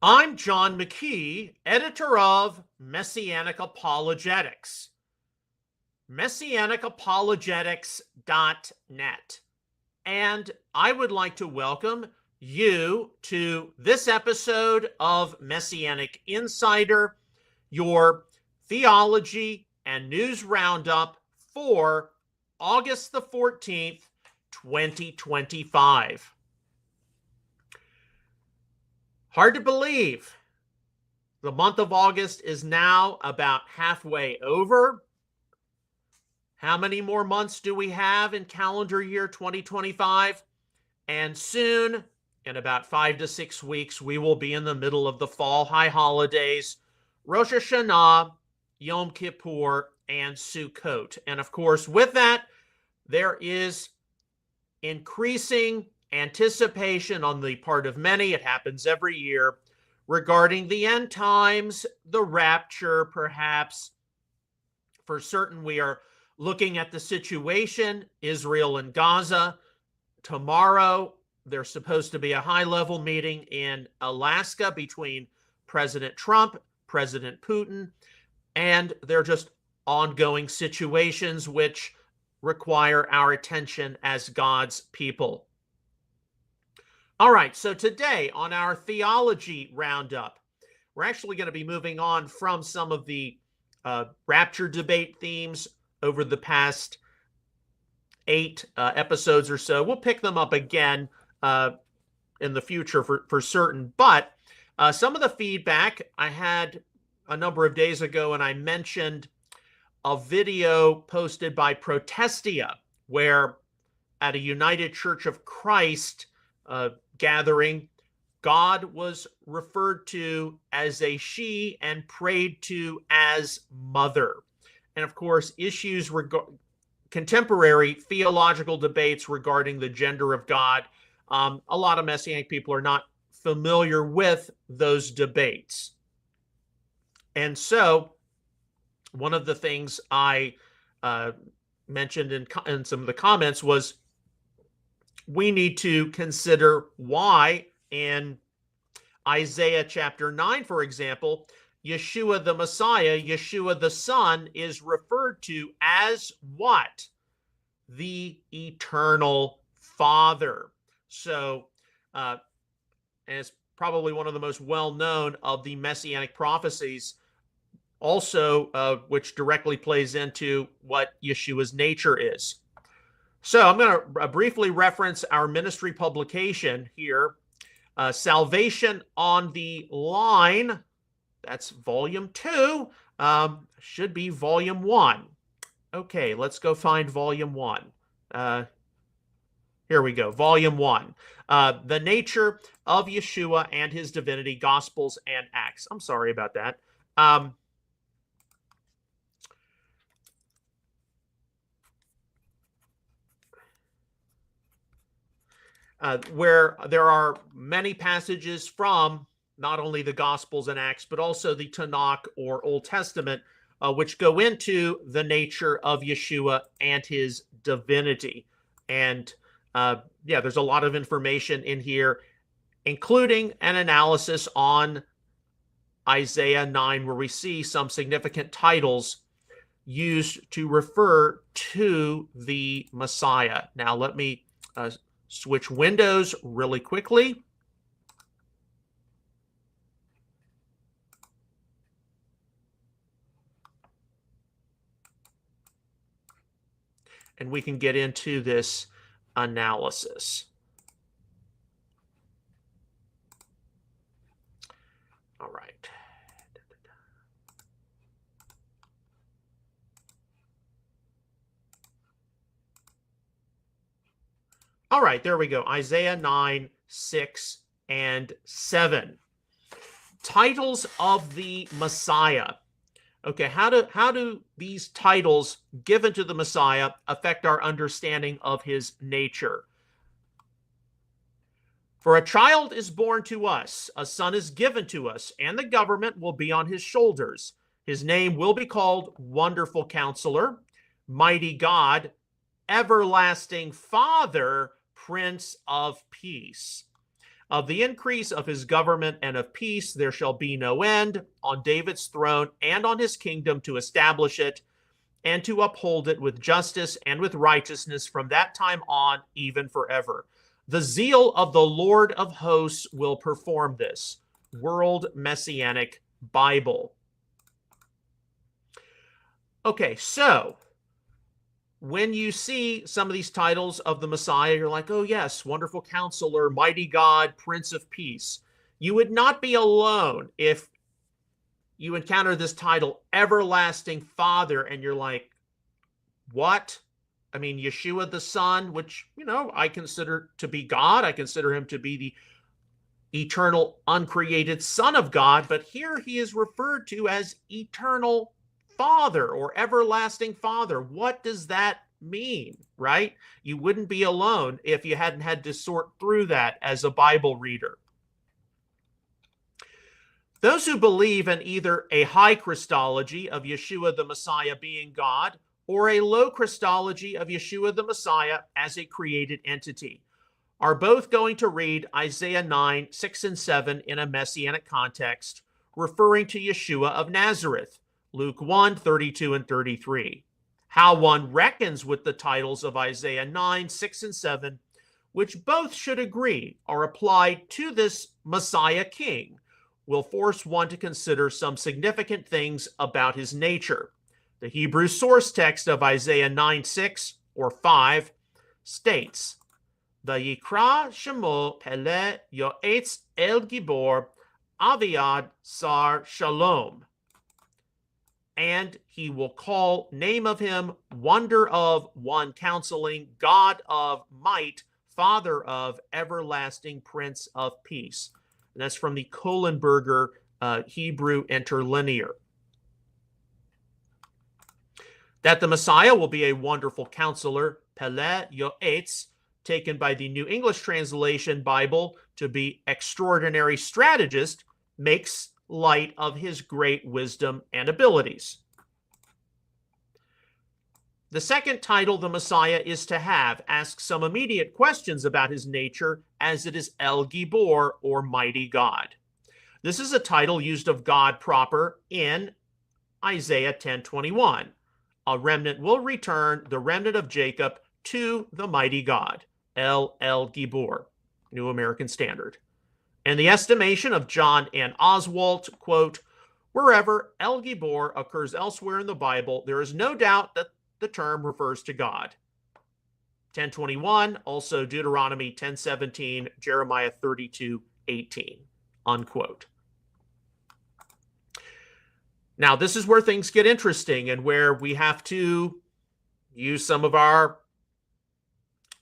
I'm John McKee, editor of Messianic Apologetics. MessianicApologetics.net. And I would like to welcome you to this episode of Messianic Insider, your theology and news roundup for August the 14th, 2025. Hard to believe. The month of August is now about halfway over. How many more months do we have in calendar year 2025? And soon, in about 5 to 6 weeks, we will be in the middle of the fall high holidays, Rosh Hashanah, Yom Kippur, and Sukkot. And of course, with that, there is increasing anticipation on the part of many, it happens every year, regarding the end times, the rapture, perhaps. For certain, we are looking at the situation, Israel and Gaza. Tomorrow, there's supposed to be a high-level meeting in Alaska between President Trump, President Putin, and they're just ongoing situations which require our attention as God's people. All right, so today on our theology roundup, we're actually going to be moving on from some of the rapture debate themes over the past 8 episodes or so. We'll pick them up again in the future for certain. But some of the feedback I had a number of days ago, and I mentioned a video posted by Protestia, where at a United Church of Christ gathering, God was referred to as a she and prayed to as mother. And of course, contemporary theological debates regarding the gender of God, a lot of Messianic people are not familiar with those debates. And so one of the things I mentioned in some of the comments was we need to consider why in Isaiah chapter 9, for example, Yeshua the Messiah, Yeshua the Son, is referred to as what? The eternal Father. So, and it's probably one of the most well-known of the Messianic prophecies, also which directly plays into what Yeshua's nature is. So I'm going to briefly reference our ministry publication here, Salvation on the Line. That's volume 2. Should be volume 1. Okay, let's go find volume 1. Here we go, volume 1. The Nature of Yeshua and His Divinity, Gospels and Acts. I'm sorry about that. Where there are many passages from not only the Gospels and Acts, but also the Tanakh or Old Testament, which go into the nature of Yeshua and his divinity. And there's a lot of information in here, including an analysis on Isaiah 9, where we see some significant titles used to refer to the Messiah. Now, let me switch windows really quickly. And we can get into this analysis. All right. All right, there we go. Isaiah 9, 6, and 7. Titles of the Messiah. Okay, how do these titles given to the Messiah affect our understanding of his nature? For a child is born to us, a son is given to us, and the government will be on his shoulders. His name will be called Wonderful Counselor, Mighty God, Everlasting Father, Prince of Peace. Of the increase of his government and of peace there shall be no end, on David's throne and on his kingdom, to establish it and to uphold it with justice and with righteousness from that time on, even forever. The zeal of the Lord of hosts will perform this. World Messianic Bible. Okay, so when you see some of these titles of the Messiah, you're like, oh yes, Wonderful Counselor, Mighty God, Prince of Peace. You would not be alone if you encounter this title, Everlasting Father, and you're like, what? I mean, Yeshua the Son, which, I consider to be God. I consider him to be the eternal, uncreated Son of God. But here he is referred to as Eternal Father or Everlasting Father. What does that mean, right? You wouldn't be alone if you hadn't had to sort through that as a Bible reader. Those who believe in either a high Christology of Yeshua the Messiah being God or a low Christology of Yeshua the Messiah as a created entity are both going to read Isaiah 9, 6 and 7 in a Messianic context, referring to Yeshua of Nazareth, Luke 1, 32 and 33. How one reckons with the titles of Isaiah 9, 6 and 7, which both should agree are applied to this Messiah King, will force one to consider some significant things about his nature. The Hebrew source text of Isaiah 9, 6 or 5 states, Vayikra Shemo Pele Yoetz El Gibor Aviad Sar Shalom. And he will call name of him Wonder of One Counseling, God of Might, Father of Everlasting, Prince of Peace. And that's from the Kohlenberger Hebrew Interlinear. That the Messiah will be a wonderful counselor, Pele Yoetz, taken by the New English Translation Bible to be extraordinary strategist, makes light of his great wisdom and abilities. The second title the Messiah is to have asks some immediate questions about his nature, as it is El Gibor, or Mighty God. This is a title used of God proper in Isaiah 10:21. A remnant will return, the remnant of Jacob, to the mighty God, El Gibor, New American Standard. In the estimation of John and Oswalt, quote, wherever El Gibor occurs elsewhere in the Bible, there is no doubt that the term refers to God. 10:21, also Deuteronomy 10:17, Jeremiah 32:18, unquote. Now, this is where things get interesting and where we have to use some of our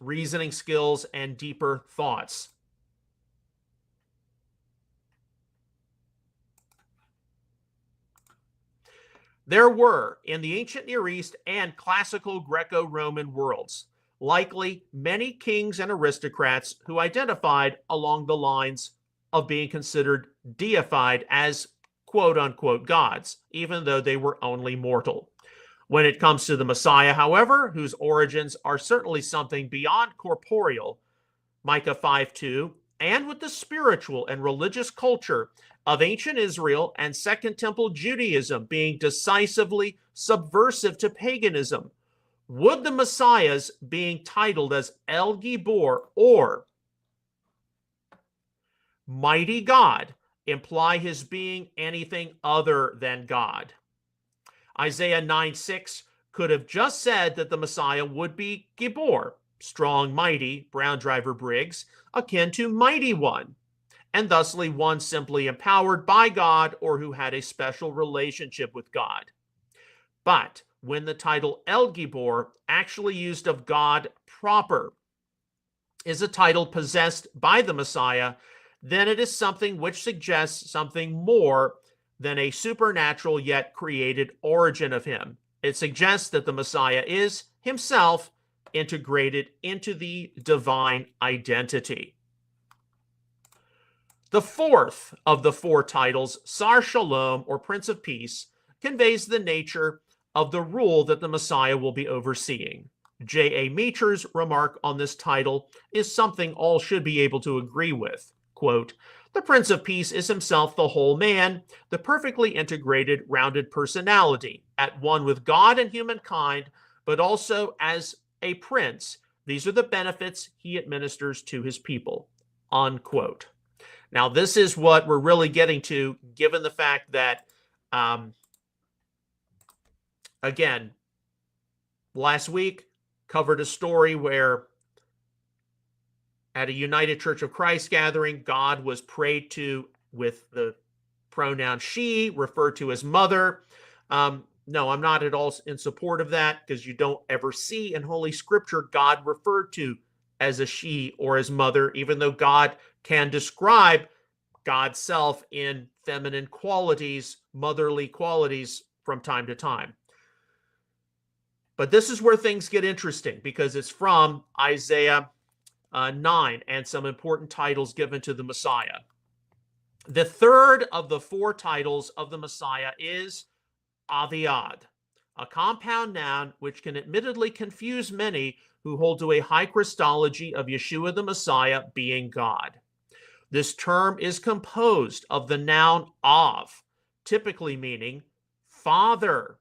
reasoning skills and deeper thoughts. There were, in the ancient Near East and classical Greco-Roman worlds, likely many kings and aristocrats who identified along the lines of being considered deified as quote-unquote gods, even though they were only mortal. When it comes to the Messiah, however, whose origins are certainly something beyond corporeal, Micah 5:2, and with the spiritual and religious culture of ancient Israel and Second Temple Judaism being decisively subversive to paganism, would the Messiah's being titled as El Gibor or Mighty God imply his being anything other than God? Isaiah 9:6 could have just said that the Messiah would be Gibor, strong, mighty, Brown Driver Briggs, akin to Mighty One, and thusly one simply empowered by God or who had a special relationship with God. But when the title El Gibor, actually used of God proper, is a title possessed by the Messiah, then it is something which suggests something more than a supernatural yet created origin of him. It suggests that the Messiah is himself integrated into the divine identity. The fourth of the four titles, Sar Shalom, or Prince of Peace, conveys the nature of the rule that the Messiah will be overseeing. J.A. Meacher's remark on this title is something all should be able to agree with. quote, "The Prince of Peace is himself the whole man, the perfectly integrated, rounded personality, at one with God and humankind, but also as a prince. These are the benefits he administers to his people," unquote. Now, this is what we're really getting to, given the fact that, again, last week covered a story where at a United Church of Christ gathering, God was prayed to with the pronoun she, referred to as mother. No, I'm not at all in support of that, because you don't ever see in Holy Scripture God referred to as a she or as mother, even though God can describe God's self in feminine qualities, motherly qualities from time to time. But this is where things get interesting, because it's from Isaiah 9 and some important titles given to the Messiah. The third of the four titles of the Messiah is Aviad, a compound noun which can admittedly confuse many who hold to a high Christology of Yeshua the Messiah being God. This term is composed of the noun Av, typically meaning father,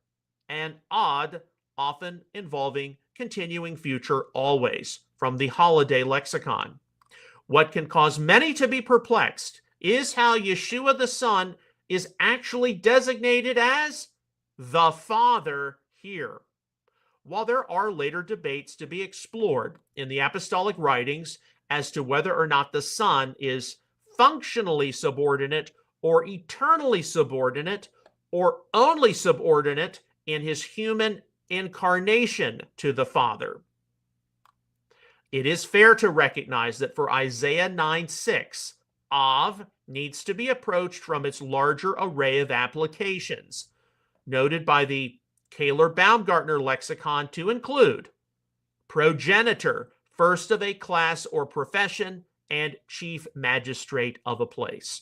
and Ad, often involving continuing future always, from the holiday lexicon. What can cause many to be perplexed is how Yeshua the Son is actually designated as the Father here. While there are later debates to be explored in the apostolic writings as to whether or not the Son is functionally subordinate or eternally subordinate or only subordinate in his human incarnation to the Father, it is fair to recognize that for Isaiah 9:6, Av needs to be approached from its larger array of applications, noted by the Kaler-Baumgartner lexicon to include progenitor, first of a class or profession, and chief magistrate of a place.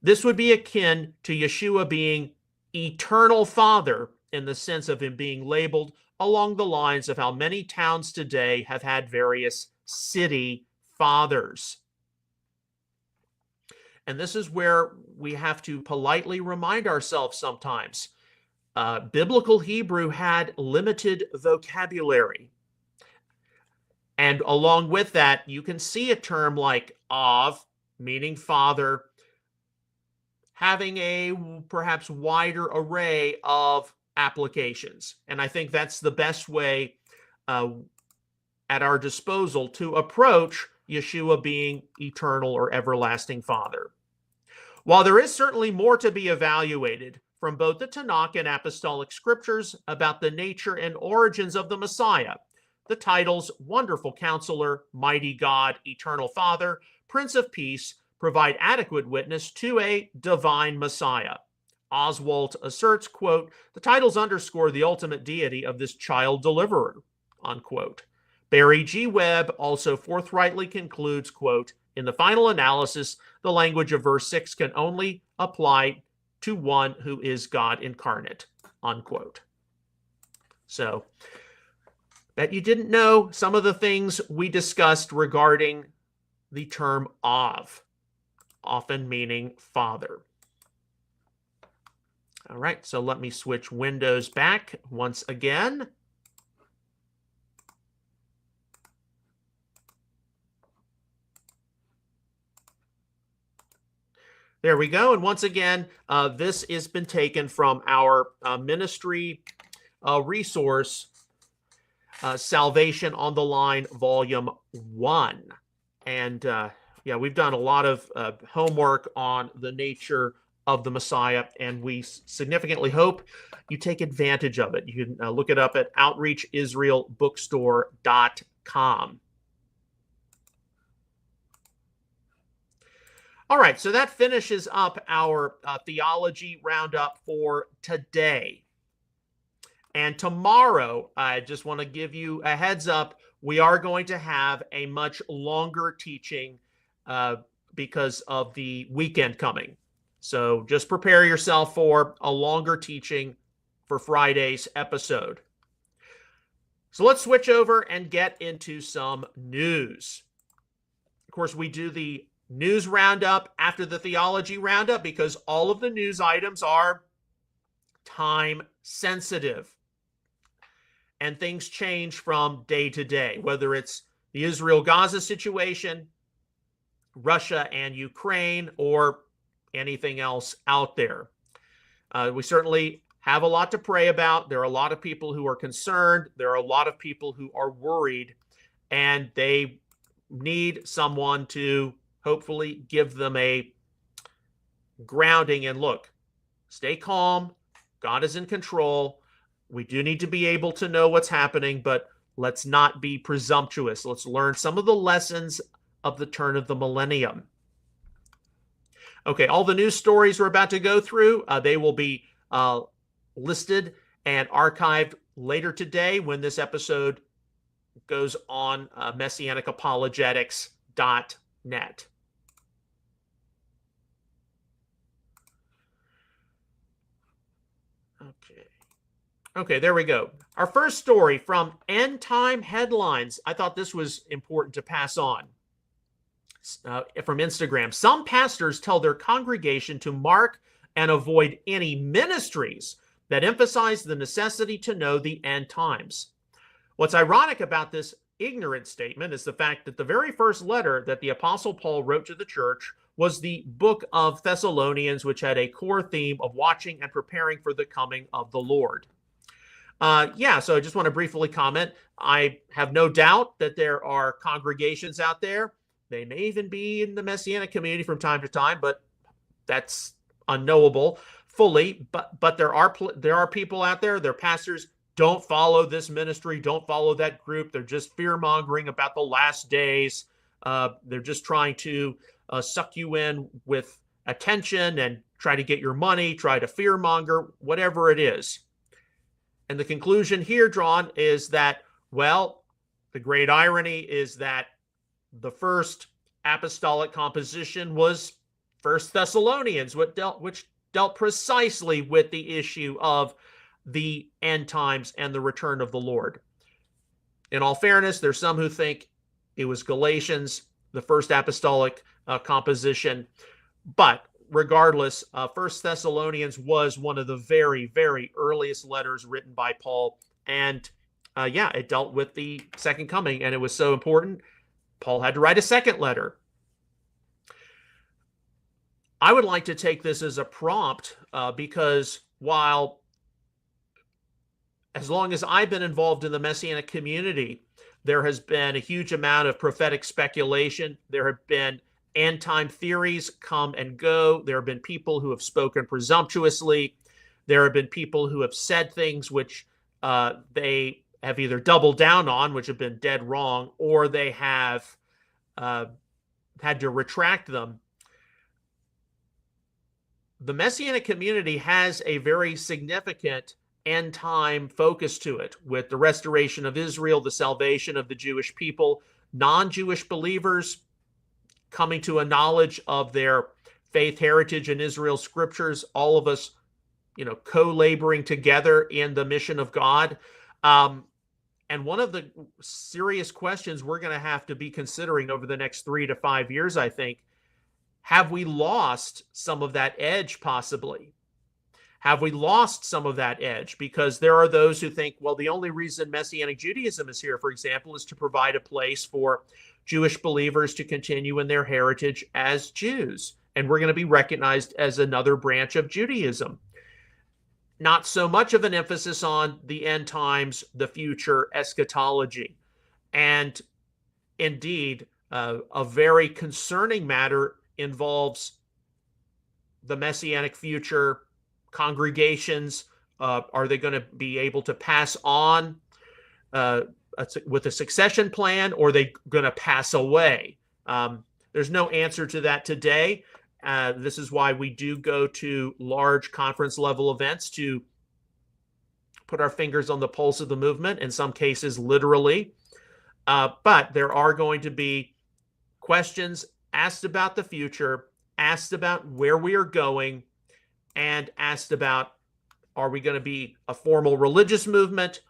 This would be akin to Yeshua being eternal Father, in the sense of him being labeled along the lines of how many towns today have had various city fathers. And this is where we have to politely remind ourselves sometimes. Biblical Hebrew had limited vocabulary. And along with that, you can see a term like Av, meaning father, having a perhaps wider array of applications. And I think that's the best way at our disposal to approach Yeshua being eternal or everlasting Father. While there is certainly more to be evaluated from both the Tanakh and Apostolic Scriptures about the nature and origins of the Messiah, the titles Wonderful Counselor, Mighty God, Eternal Father, Prince of Peace provide adequate witness to a divine Messiah. Oswalt asserts, quote, "The titles underscore the ultimate deity of this child deliverer," unquote. Barry G. Webb also forthrightly concludes, quote, "In the final analysis, the language of verse 6 can only apply to one who is God incarnate," unquote. So, bet you didn't know some of the things we discussed regarding the term Av, often meaning father. All right, so let me switch windows back once again. There we go. And once again, this has been taken from our ministry resource, Salvation on the Line, Volume 1. And yeah, we've done a lot of homework on the nature of the Messiah, and we significantly hope you take advantage of it. You can look it up at outreachisraelbookstore.com. All right, so that finishes up our theology roundup for today. And tomorrow, I just want to give you a heads up, we are going to have a much longer teaching because of the weekend coming. So just prepare yourself for a longer teaching for Friday's episode. So let's switch over and get into some news. Of course, we do the news roundup after the theology roundup, because all of the news items are time sensitive. And things change from day to day, whether it's the Israel-Gaza situation, Russia and Ukraine, or anything else out there. We certainly have a lot to pray about. There are a lot of people who are concerned. There are a lot of people who are worried, and they need someone to hopefully give them a grounding and look, stay calm. God is in control. We do need to be able to know what's happening, but let's not be presumptuous. Let's learn some of the lessons of the turn of the millennium. Okay, all the news stories we're about to go through, they will be listed and archived later today when this episode goes on MessianicApologetics.net. Okay, there we go. Our first story from End Time Headlines. I thought this was important to pass on. From Instagram. Some pastors tell their congregation to mark and avoid any ministries that emphasize the necessity to know the end times. What's ironic about this ignorant statement is the fact that the very first letter that the Apostle Paul wrote to the church was the book of Thessalonians, which had a core theme of watching and preparing for the coming of the Lord. So I just want to briefly comment. I have no doubt that there are congregations out there. They may even be in the Messianic community from time to time, but that's unknowable fully. But there are people out there, their pastors don't follow this ministry, don't follow that group. They're just fear-mongering about the last days. They're just trying to suck you in with attention and try to get your money, try to fear-monger, whatever it is. And the conclusion here drawn is that, well, the great irony is that the first apostolic composition was First Thessalonians, which dealt precisely with the issue of the end times and the return of the Lord. In all fairness, there's some who think it was Galatians, the first apostolic composition. But regardless, First Thessalonians was one of the very, very earliest letters written by Paul. And it dealt with the second coming, and it was so important, Paul had to write a second letter. I would like to take this as a prompt because while, as long as I've been involved in the Messianic community, there has been a huge amount of prophetic speculation. There have been end-time theories come and go. There have been people who have spoken presumptuously. There have been people who have said things which they have either doubled down on, which have been dead wrong, or they have had to retract them. The Messianic community has a very significant end-time focus to it, with the restoration of Israel, the salvation of the Jewish people, non-Jewish believers coming to a knowledge of their faith heritage in Israel's scriptures, all of us, co-laboring together in the mission of God. And one of the serious questions we're going to have to be considering over the next 3 to 5 years, I think, have we lost some of that edge possibly? Have we lost some of that edge? Because there are those who think, well, the only reason Messianic Judaism is here, for example, is to provide a place for Jewish believers to continue in their heritage as Jews. And we're going to be recognized as another branch of Judaism. Not so much of an emphasis on the end times, the future, eschatology. And indeed, a very concerning matter involves the Messianic future. Congregations, are they going to be able to pass on with a succession plan, or are they going to pass away? There's no answer to that today. This is why we do go to large conference level events to put our fingers on the pulse of the movement, in some cases literally. But there are going to be questions asked about the future, asked about where we are going, and asked about, are we going to be a formal religious movement,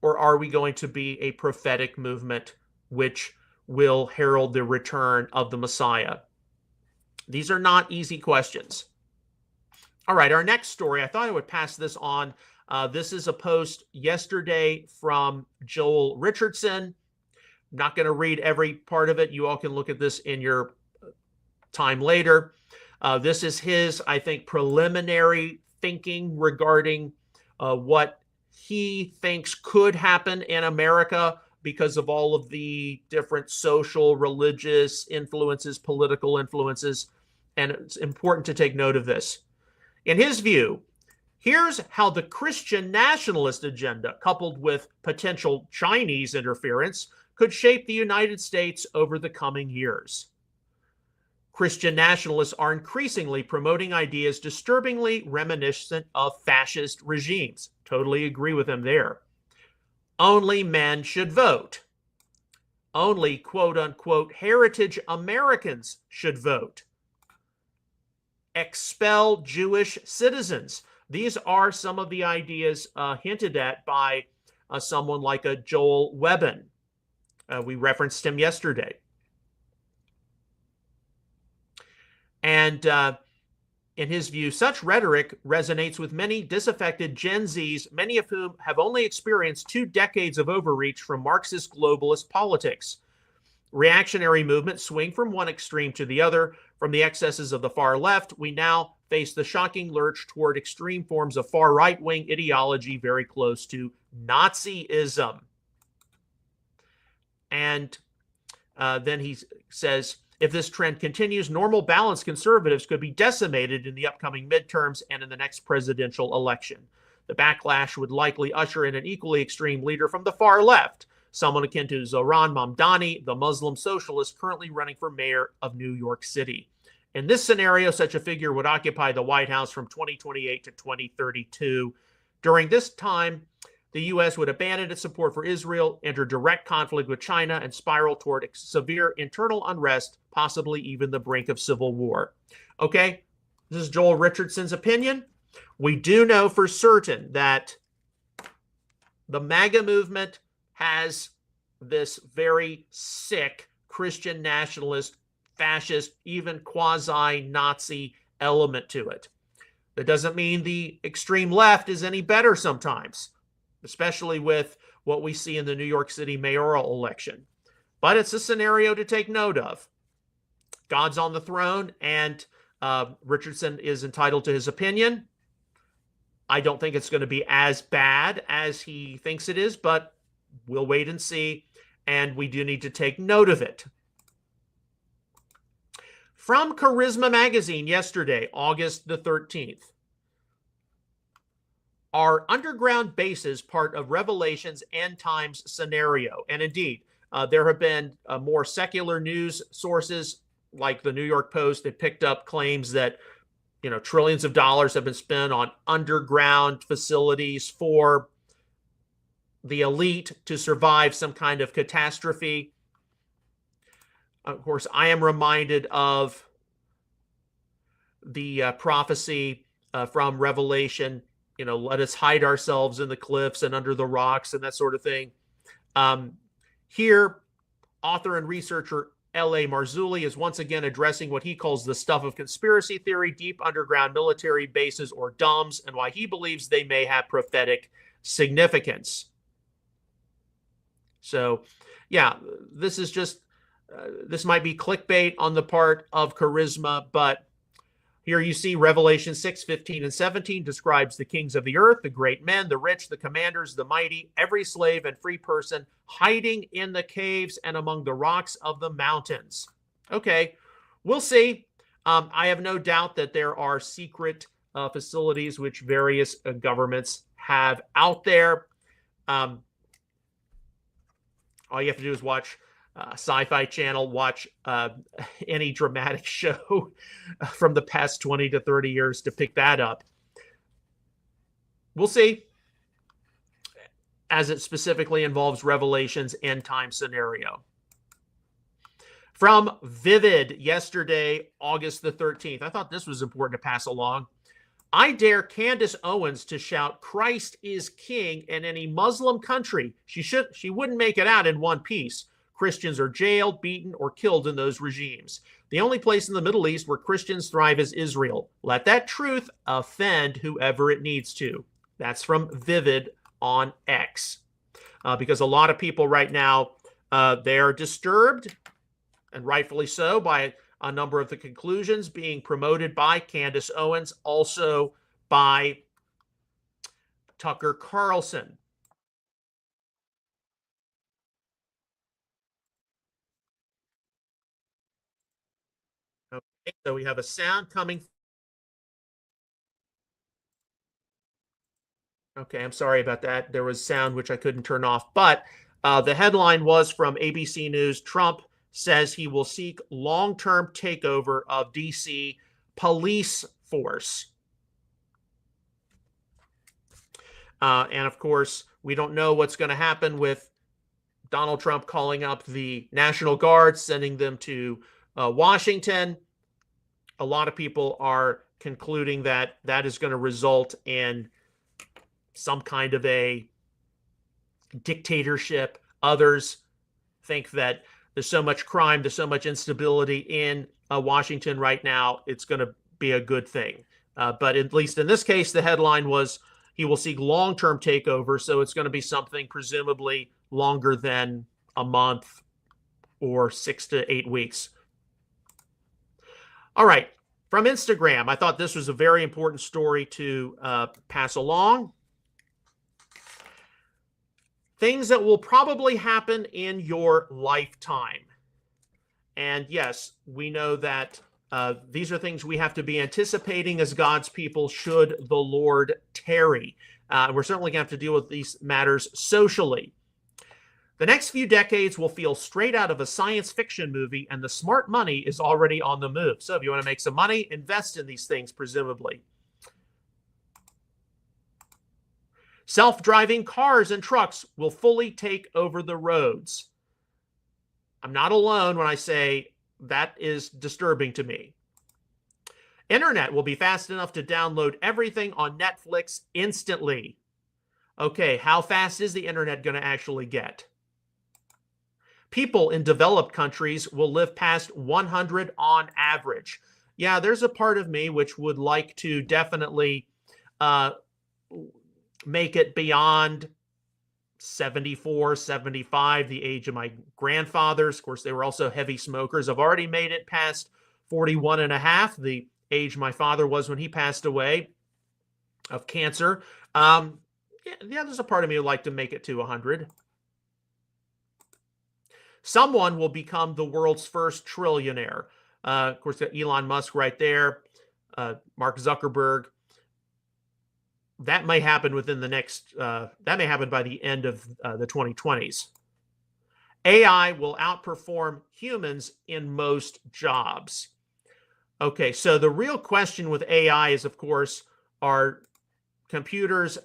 or are we going to be a prophetic movement which will herald the return of the Messiah? These are not easy questions. All right, our next story, I thought I would pass this on. This is a post yesterday from Joel Richardson. I'm not going to read every part of it. You all can look at this in your time later. This is his, I think, preliminary thinking regarding what he thinks could happen in America because of all of the different social, religious influences, political influences. And it's important to take note of this. In his view, here's how the Christian nationalist agenda, coupled with potential Chinese interference, could shape the United States over the coming years. Christian nationalists are increasingly promoting ideas disturbingly reminiscent of fascist regimes. Totally agree with him there. Only men should vote. Only quote-unquote heritage Americans should vote. Expel Jewish citizens. These are some of the ideas hinted at by someone like a Joel Webbon. We referenced him yesterday. And in his view, such rhetoric resonates with many disaffected Gen Zs, many of whom have only experienced 2 decades of overreach from Marxist globalist politics. Reactionary movements swing from one extreme to the other. From the excesses of the far left, we now face the shocking lurch toward extreme forms of far right-wing ideology very close to Nazism. And then he says, if this trend continues, normal balanced conservatives could be decimated in the upcoming midterms and in the next presidential election. The backlash would likely usher in an equally extreme leader from the far left, someone akin to Zohran Mamdani, the Muslim socialist currently running for mayor of New York City. In this scenario, such a figure would occupy the White House from 2028 to 2032. During this time, the U.S. would abandon its support for Israel, enter direct conflict with China, and spiral toward severe internal unrest, possibly even the brink of civil war. Okay, this is Joel Richardson's opinion. We do know for certain that the MAGA movement has this very sick Christian nationalist, fascist, even quasi-Nazi element to it. That doesn't mean the extreme left is any better sometimes, especially with what we see in the New York City mayoral election. But it's a scenario to take note of. God's on the throne, and Richardson is entitled to his opinion. I don't think it's going to be as bad as he thinks it is, but we'll wait and see, and we do need to take note of it. From Charisma Magazine yesterday, August the 13th. Are underground bases part of Revelation's end times scenario? And indeed, there have been more secular news sources like the New York Post that picked up claims that, trillions of dollars have been spent on underground facilities for the elite to survive some kind of catastrophe. Of course, I am reminded of the prophecy from Revelation, let us hide ourselves in the cliffs and under the rocks and that sort of thing. Here, author and researcher L.A. Marzulli is once again addressing what he calls the stuff of conspiracy theory, deep underground military bases or DUMBs, and why he believes they may have prophetic significance. So, yeah, this is just, this might be clickbait on the part of Charisma, but here you see Revelation 6, 15, and 17 describes the kings of the earth, the great men, the rich, the commanders, the mighty, every slave and free person hiding in the caves and among the rocks of the mountains. Okay, we'll see. I have no doubt that there are secret facilities which various governments have out there. All you have to do is watch Sci-Fi Channel, watch any dramatic show from the past 20 to 30 years to pick that up. We'll see, as it specifically involves Revelation's end time scenario. From Vivid yesterday, August the 13th. I thought this was important to pass along. I dare Candace Owens to shout Christ is King in any Muslim country. She wouldn't make it out in one piece. Christians are jailed, beaten, or killed in those regimes. The only place in the Middle East where Christians thrive is Israel. Let that truth offend whoever it needs to. That's from Vivid on X. Because a lot of people right now, they are disturbed, and rightfully so, by a number of the conclusions being promoted by Candace Owens, also by Tucker Carlson. Okay, so we have a sound coming. Okay, I'm sorry about that. There was sound which I couldn't turn off. But the headline was from ABC News. Trump says he will seek long-term takeover of D.C. police force. And of course, we don't know what's going to happen with Donald Trump calling up the National Guard, sending them to Washington. A lot of people are concluding that that is going to result in some kind of a dictatorship. Others think that there's so much crime, there's so much instability in Washington right now, it's going to be a good thing. But at least in this case, the headline was he will seek long-term takeover, so it's going to be something presumably longer than a month or 6 to 8 weeks. All right, from Instagram, I thought this was a very important story to pass along. Things that will probably happen in your lifetime. And yes, we know that these are things we have to be anticipating as God's people should the Lord tarry. We're certainly going to have to deal with these matters socially. The next few decades will feel straight out of a science fiction movie, and the smart money is already on the move. So if you want to make some money, invest in these things, presumably. Self-driving cars and trucks will fully take over the roads. I'm not alone when I say that is disturbing to me. Internet will be fast enough to download everything on Netflix instantly. Okay, how fast is the internet going to actually get? People in developed countries will live past 100 on average. Yeah, there's a part of me which would like to definitely make it beyond 74, 75, the age of my grandfathers. Of course, they were also heavy smokers. I've already made it past 41 and a half, the age my father was when he passed away of cancer. Yeah, there's a part of me who'd like to make it to 100. Someone will become the world's first trillionaire. Of course, got Elon Musk right there, Mark Zuckerberg. That may happen within the next, that may happen by the end of the 2020s. AI will outperform humans in most jobs. Okay, so the real question with AI is, of course, are computers,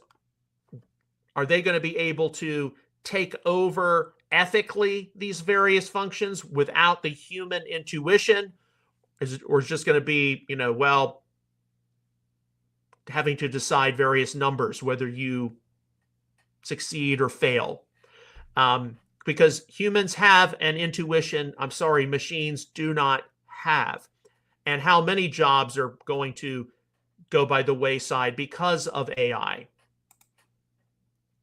are they going to be able to take over ethically these various functions without the human intuition? Or is it just going to be, well, having to decide various numbers, whether you succeed or fail? Because humans have an intuition, I'm sorry, machines do not have. And how many jobs are going to go by the wayside because of AI?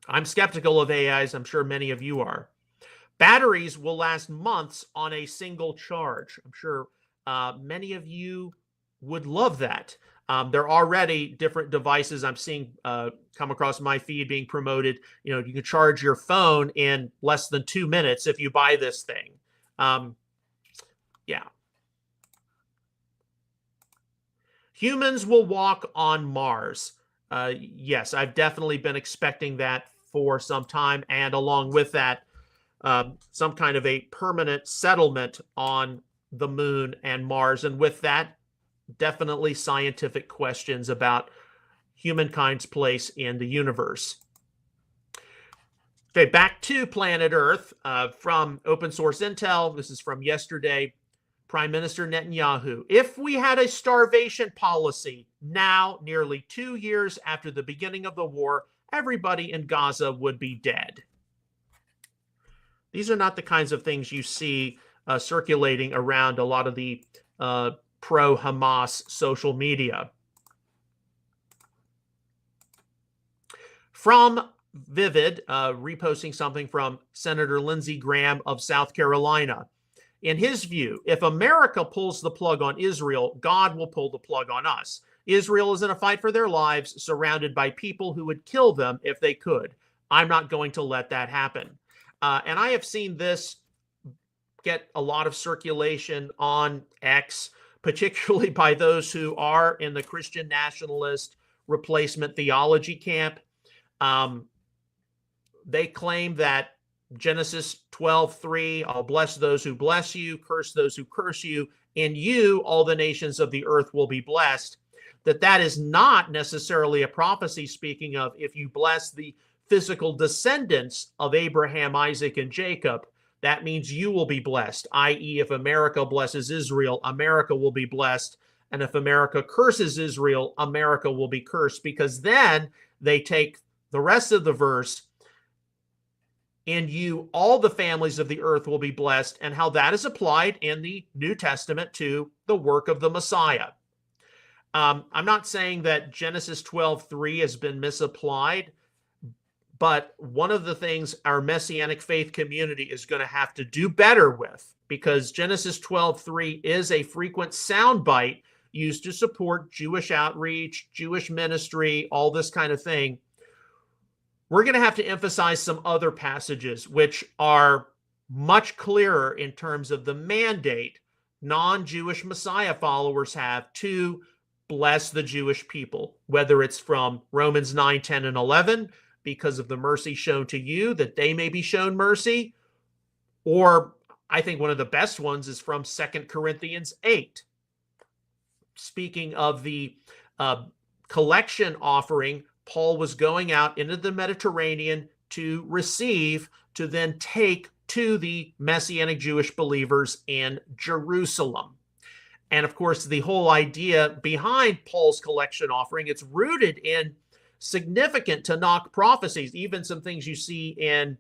I'm skeptical of AIs. I'm sure many of you are. Batteries will last months on a single charge. I'm sure many of you would love that. There are already different devices I'm seeing come across my feed being promoted. You can charge your phone in less than 2 minutes if you buy this thing. Yeah. Humans will walk on Mars. Yes, I've definitely been expecting that for some time. And along with that, some kind of a permanent settlement on the moon and Mars. And with that, definitely scientific questions about humankind's place in the universe. Okay, back to planet Earth from open source intel. This is from yesterday. Prime Minister Netanyahu: if we had a starvation policy now, nearly 2 years after the beginning of the war, everybody in Gaza would be dead. These are not the kinds of things you see circulating around a lot of the pro-Hamas social media. From Vivid, reposting something from Senator Lindsey Graham of South Carolina. In his view, if America pulls the plug on Israel, God will pull the plug on us. Israel is in a fight for their lives, surrounded by people who would kill them if they could. I'm not going to let that happen. And I have seen this get a lot of circulation on X, particularly by those who are in the Christian nationalist replacement theology camp. They claim that Genesis 12:3, I'll bless those who bless you, curse those who curse you. In you, all the nations of the earth will be blessed. That is not necessarily a prophecy speaking of if you bless the physical descendants of Abraham, Isaac, and Jacob, that means you will be blessed, i.e., if America blesses Israel, America will be blessed. And if America curses Israel, America will be cursed, because then they take the rest of the verse, in you, all the families of the earth will be blessed, and how that is applied in the New Testament to the work of the Messiah. I'm not saying that Genesis 12:3 has been misapplied, but one of the things our Messianic faith community is going to have to do better with, because Genesis 12:3 is a frequent soundbite used to support Jewish outreach, Jewish ministry, all this kind of thing. We're going to have to emphasize some other passages which are much clearer in terms of the mandate non-Jewish Messiah followers have to bless the Jewish people, whether it's from Romans 9, 10, and 11, because of the mercy shown to you, that they may be shown mercy, or I think one of the best ones is from 2 Corinthians 8. Speaking of the collection offering, Paul was going out into the Mediterranean to receive, to then take to the Messianic Jewish believers in Jerusalem. And of course, the whole idea behind Paul's collection offering, it's rooted in significant Tanakh prophecies, even some things you see in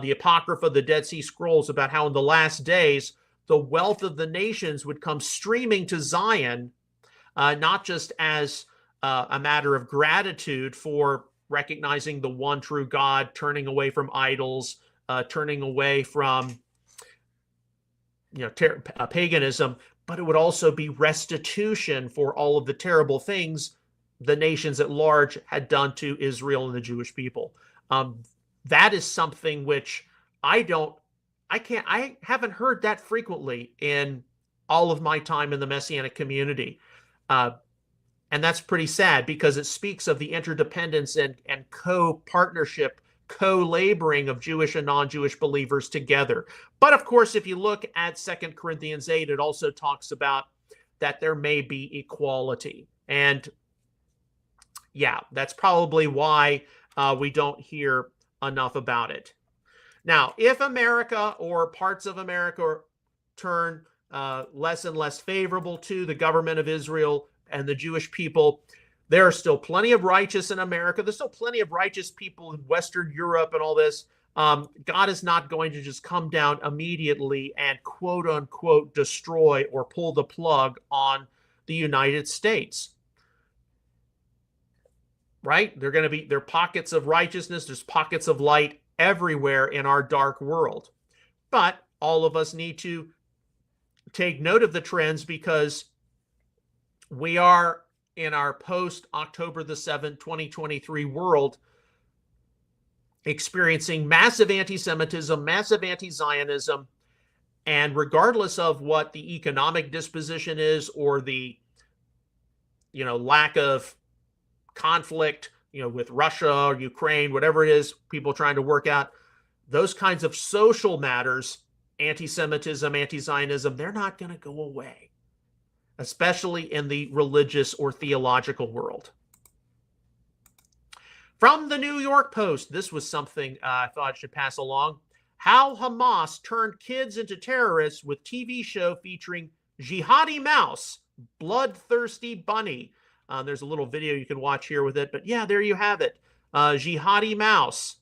the Apocrypha, the Dead Sea Scrolls, about how in the last days, the wealth of the nations would come streaming to Zion, not just as a matter of gratitude for recognizing the one true God, turning away from idols, turning away from paganism, but it would also be restitution for all of the terrible things the nations at large had done to Israel and the Jewish people. That is something which I haven't heard that frequently in all of my time in the Messianic community. And that's pretty sad, because it speaks of the interdependence and co-partnership, co-laboring of Jewish and non-Jewish believers together. But of course, if you look at 2 Corinthians 8, it also talks about that there may be equality. And yeah, that's probably why we don't hear enough about it. Now, if America or parts of America turn less and less favorable to the government of Israel and the Jewish people, there are still plenty of righteous in America. There's still plenty of righteous people in Western Europe and all this. God is not going to just come down immediately and quote unquote destroy or pull the plug on the United States. Right? There are pockets of righteousness. There's pockets of light everywhere in our dark world. But all of us need to take note of the trends, because we are in our post-October the 7th, 2023 world experiencing massive anti-Semitism, massive anti-Zionism, and regardless of what the economic disposition is or the lack of conflict with Russia or Ukraine, whatever it is, people trying to work out, those kinds of social matters, anti-Semitism, anti-Zionism, they're not going to go away, especially in the religious or theological world. From the New York Post, this was something I thought I should pass along. How Hamas turned kids into terrorists with TV show featuring Jihadi Mouse, Bloodthirsty Bunny. There's a little video you can watch here with it. But yeah, there you have it. Jihadi Mouse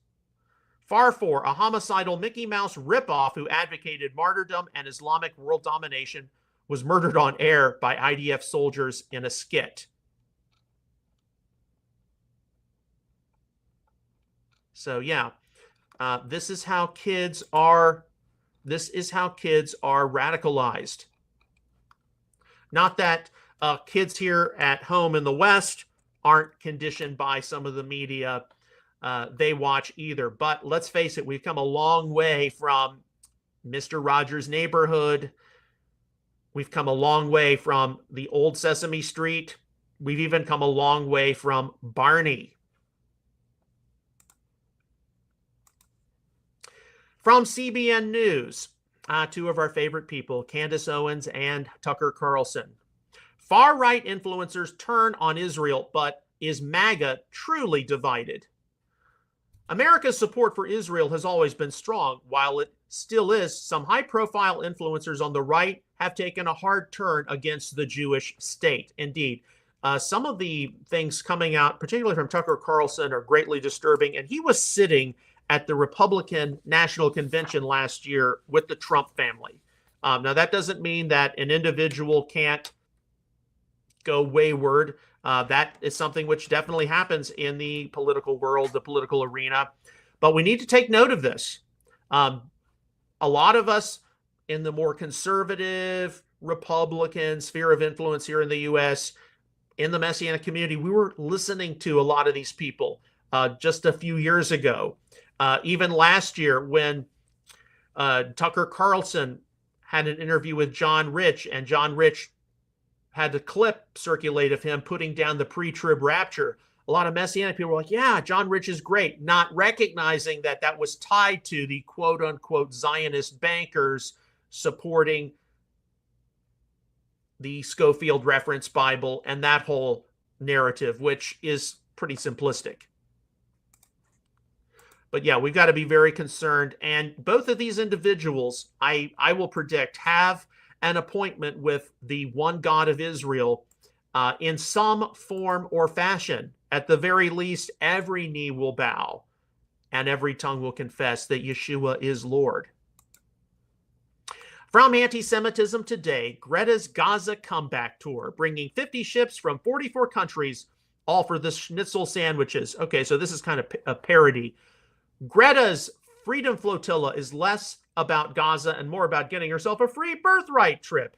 Farfor, a homicidal Mickey Mouse ripoff who advocated martyrdom and Islamic world domination, was murdered on air by IDF soldiers in a skit. So yeah, this is how kids are. This is how kids are radicalized. Not that kids here at home in the West aren't conditioned by some of the media they watch either. But let's face it, we've come a long way from Mr. Rogers' Neighborhood. We've come a long way from the old Sesame Street. We've even come a long way from Barney. From CBN News, two of our favorite people, Candace Owens and Tucker Carlson. Far-right influencers turn on Israel, but is MAGA truly divided? America's support for Israel has always been strong. While it still is, some high-profile influencers on the right have taken a hard turn against the Jewish state. Indeed, some of the things coming out, particularly from Tucker Carlson, are greatly disturbing, and he was sitting at the Republican National Convention last year with the Trump family. Now, that doesn't mean that an individual can't go wayward. That is something which definitely happens in the political world, the political arena. But we need to take note of this. A lot of us in the more conservative Republican sphere of influence here in the U.S., in the Messianic community, we were listening to a lot of these people just a few years ago. Even last year when Tucker Carlson had an interview with John Rich, and John Rich had a clip circulate of him putting down the pre-trib rapture. A lot of Messianic people were like, yeah, John Rich is great, not recognizing that that was tied to the quote-unquote Zionist bankers supporting the Schofield Reference Bible and that whole narrative, which is pretty simplistic. But yeah, we've got to be very concerned. And both of these individuals, I will predict, have an appointment with the one God of Israel in some form or fashion. At the very least, every knee will bow and every tongue will confess that Yeshua is Lord. From Anti-Semitism Today, Greta's Gaza comeback tour, bringing 50 ships from 44 countries, all for the schnitzel sandwiches. Okay, so this is kind of a parody. Greta's Freedom Flotilla is less about Gaza and more about getting herself a free birthright trip.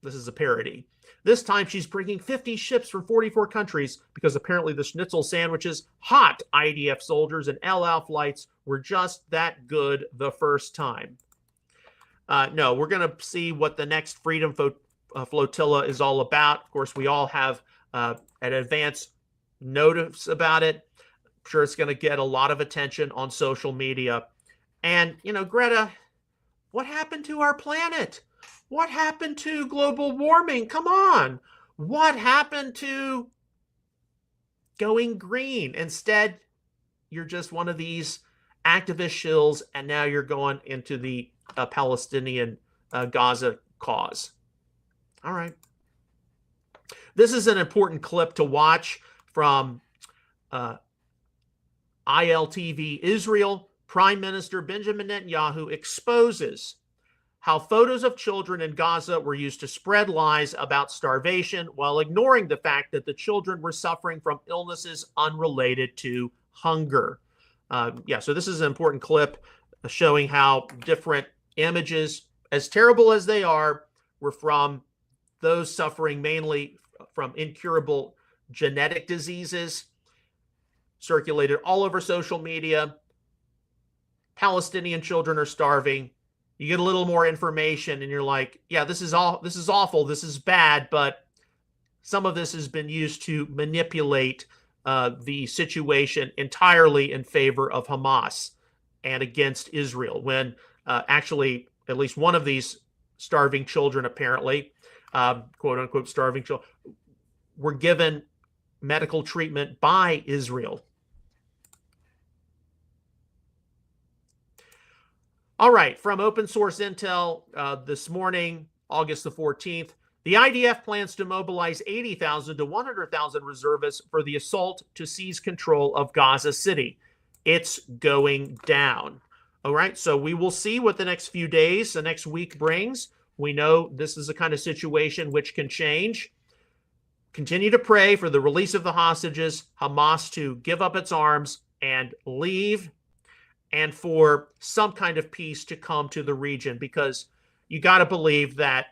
This is a parody. This time she's bringing 50 ships from 44 countries because apparently the schnitzel sandwiches, hot IDF soldiers, and El Al flights were just that good the first time. No, we're going to see what the next Freedom Flotilla is all about. Of course, we all have an advance notice about it. I'm sure it's going to get a lot of attention on social media. And, you know, Greta, what happened to our planet? What happened to global warming? Come on. What happened to going green? Instead, you're just one of these activist shills, and now you're going into the Palestinian Gaza cause. All right. This is an important clip to watch from ILTV Israel. Prime Minister Benjamin Netanyahu exposes how photos of children in Gaza were used to spread lies about starvation while ignoring the fact that the children were suffering from illnesses unrelated to hunger. So this is an important clip showing how different images, as terrible as they are, were from those suffering mainly from incurable genetic diseases, circulated all over social media. Palestinian children are starving. You get a little more information and you're like, yeah, this is awful, this is bad, but some of this has been used to manipulate the situation entirely in favor of Hamas and against Israel, when actually at least one of these starving children, apparently, quote unquote starving children, were given medical treatment by Israel. All right, from open source intel this morning, August the 14th, the IDF plans to mobilize 80,000 to 100,000 reservists for the assault to seize control of Gaza City. it's going down. All right, so we will see what the next few days, the next week brings. We know this is a kind of situation which can change. Continue to pray for the release of the hostages, Hamas to give up its arms and leave, and for some kind of peace to come to the region, because you got to believe that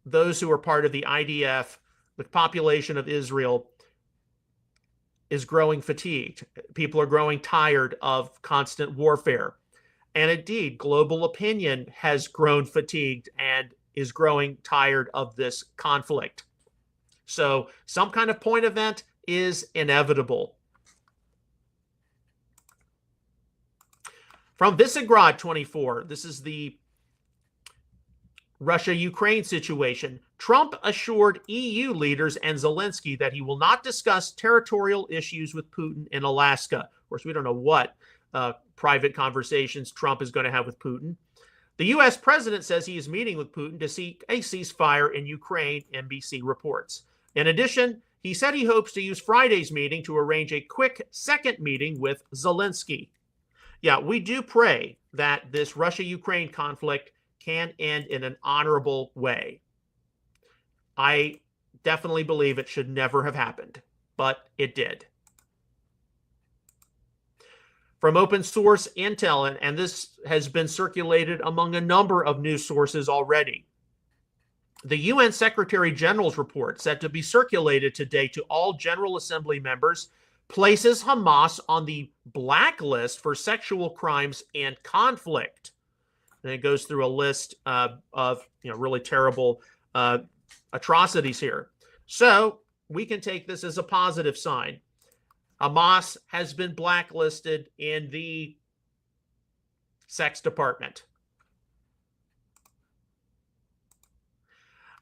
those who are part of the IDF, the population of Israel, is growing fatigued. People are growing tired of constant warfare. And indeed, global opinion has grown fatigued and is growing tired of this conflict. So some kind of point event is inevitable. From Visegrad 24, this is the Russia-Ukraine situation. Trump assured EU leaders and Zelensky that he will not discuss territorial issues with Putin in Alaska. Of course, we don't know what private conversations Trump is going to have with Putin. The U.S. president says he is meeting with Putin to seek a ceasefire in Ukraine, NBC reports. In addition, he said he hopes to use Friday's meeting to arrange a quick second meeting with Zelensky. Yeah, we do pray that this Russia-Ukraine conflict can end in an honorable way. I definitely believe it should never have happened, but it did. From open source intel, and this has been circulated among a number of news sources already. The UN Secretary General's report, set to be circulated today to all General Assembly members, places Hamas on the blacklist for sexual crimes and conflict. And it goes through a list of really terrible atrocities here. So we can take this as a positive sign. Hamas has been blacklisted in the sex department.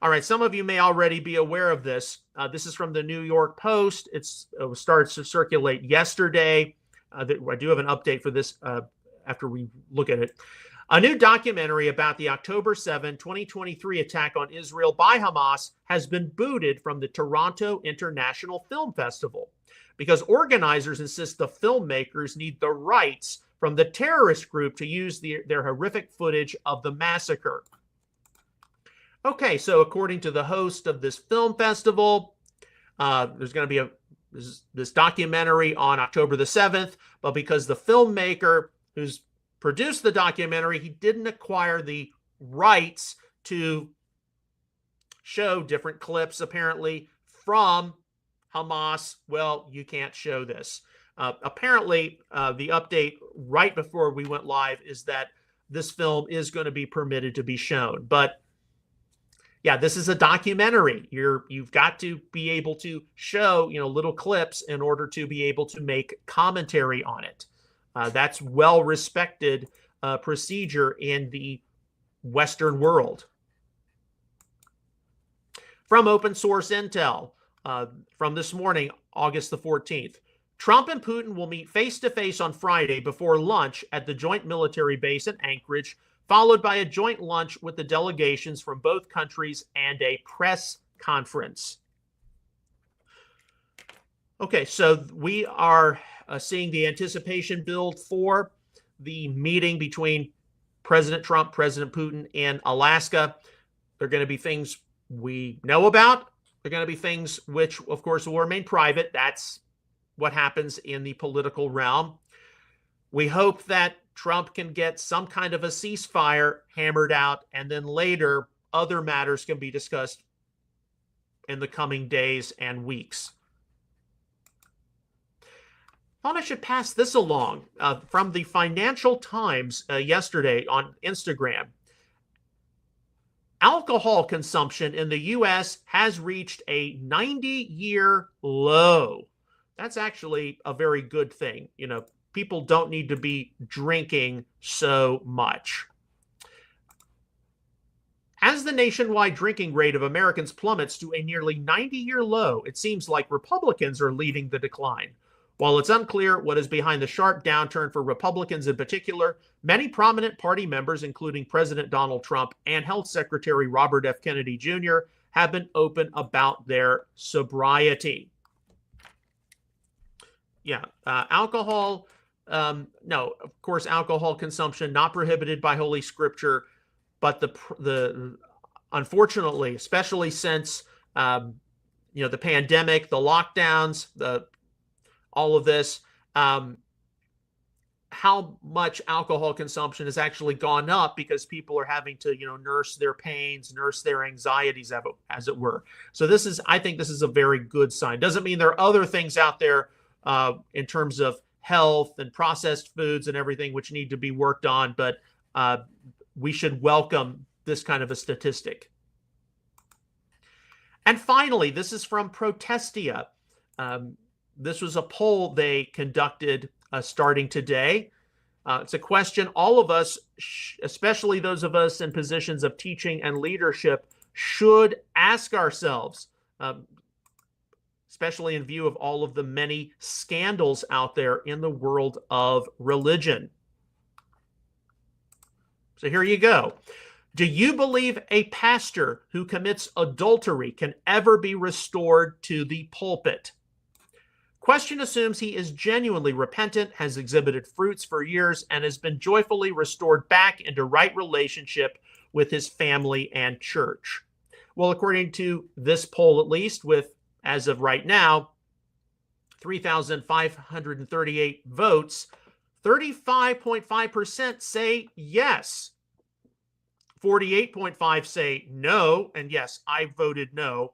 All right, some of you may already be aware of this. This is from the New York Post. It starts to circulate yesterday. I do have an update for this after we look at it. A new documentary about the October 7, 2023 attack on Israel by Hamas has been booted from the Toronto International Film Festival because organizers insist the filmmakers need the rights from the terrorist group to use their horrific footage of the massacre. Okay, so according to the host of this film festival, there's going to be this documentary on October the 7th, but because the filmmaker who's produced the documentary, he didn't acquire the rights to show different clips, apparently, from Hamas. Well, you can't show this. Apparently, the update right before we went live is that this film is going to be permitted to be shown. But yeah, this is a documentary. You've got to be able to show, little clips in order to be able to make commentary on it. That's well-respected procedure in the Western world. From open source intel from this morning, August the 14th, Trump and Putin will meet face-to-face on Friday before lunch at the joint military base in Anchorage, followed by a joint lunch with the delegations from both countries and a press conference. Okay, so we are seeing the anticipation build for the meeting between President Trump, President Putin in Alaska. There are going to be things we know about. There are going to be things which, of course, will remain private. That's what happens in the political realm. We hope that Trump can get some kind of a ceasefire hammered out, and then later other matters can be discussed in the coming days and weeks. I thought I should pass this along from the Financial Times yesterday on Instagram. Alcohol consumption in the U.S. has reached a 90-year low. That's actually a very good thing. People don't need to be drinking so much. As the nationwide drinking rate of Americans plummets to a nearly 90-year low, it seems like Republicans are leading the decline. While it's unclear what is behind the sharp downturn for Republicans in particular, many prominent party members, including President Donald Trump and Health Secretary Robert F. Kennedy Jr., have been open about their sobriety. Yeah, alcohol No, of course, alcohol consumption not prohibited by Holy Scripture, but the unfortunately, especially since the pandemic, the lockdowns, all of this, how much alcohol consumption has actually gone up because people are having to, nurse their pains, nurse their anxieties, as it were. So I think this is a very good sign. Doesn't mean there are other things out there in terms of health and processed foods and everything which need to be worked on, but we should welcome this kind of a statistic. And finally, this is from Protestia. This was a poll they conducted starting today. It's a question all of us, especially those of us in positions of teaching and leadership, should ask ourselves, especially in view of all of the many scandals out there in the world of religion. So here you go. Do you believe a pastor who commits adultery can ever be restored to the pulpit? Question assumes he is genuinely repentant, has exhibited fruits for years, and has been joyfully restored back into right relationship with his family and church. Well, according to this poll, at least, with, as of right now, 3,538 votes, 35.5% say yes. 48.5% say no, and yes, I voted no.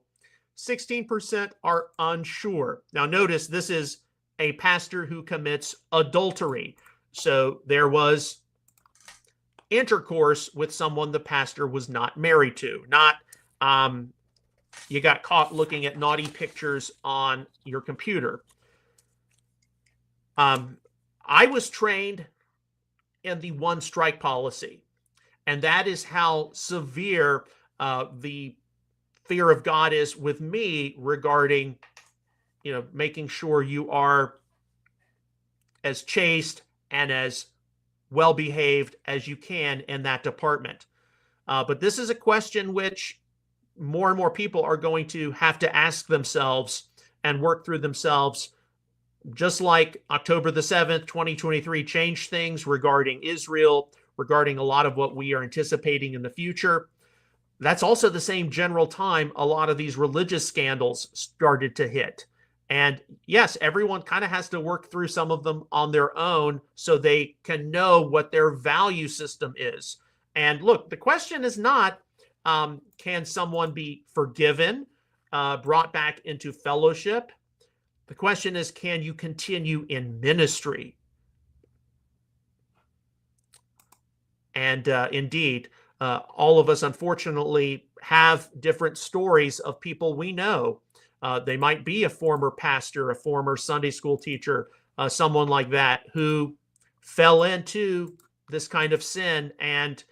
16% are unsure. Now notice this is a pastor who commits adultery. So there was intercourse with someone the pastor was not married to. Not you got caught looking at naughty pictures on your computer. I was trained in the one strike policy, and that is how severe the fear of God is with me regarding, making sure you are as chaste and as well behaved as you can in that department. But this is a question which more and more people are going to have to ask themselves and work through themselves, just like October the 7th, 2023 changed things regarding Israel, regarding a lot of what we are anticipating in the future. That's also the same general time a lot of these religious scandals started to hit. And yes, everyone kind of has to work through some of them on their own so they can know what their value system is. And look, the question is not, can someone be forgiven, brought back into fellowship? The question is, can you continue in ministry? And indeed, all of us, unfortunately, have different stories of people we know. They might be a former pastor, a former Sunday school teacher, someone like that who fell into this kind of sin and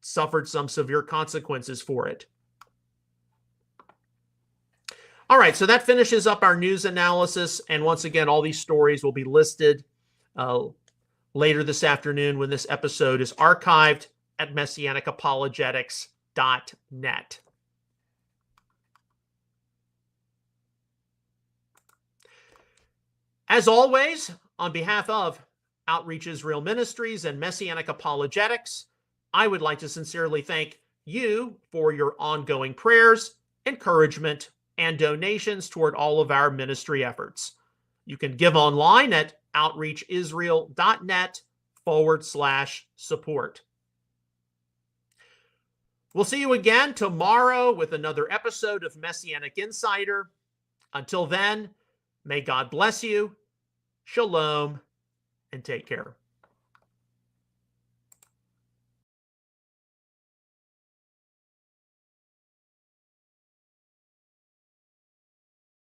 suffered some severe consequences for it. All right, so that finishes up our news analysis. And once again, all these stories will be listed later this afternoon when this episode is archived at MessianicApologetics.net. As always, on behalf of Outreach Israel Ministries and Messianic Apologetics, I would like to sincerely thank you for your ongoing prayers, encouragement, and donations toward all of our ministry efforts. You can give online at outreachisrael.net/support. We'll see you again tomorrow with another episode of Messianic Insider. Until then, may God bless you, shalom, and take care.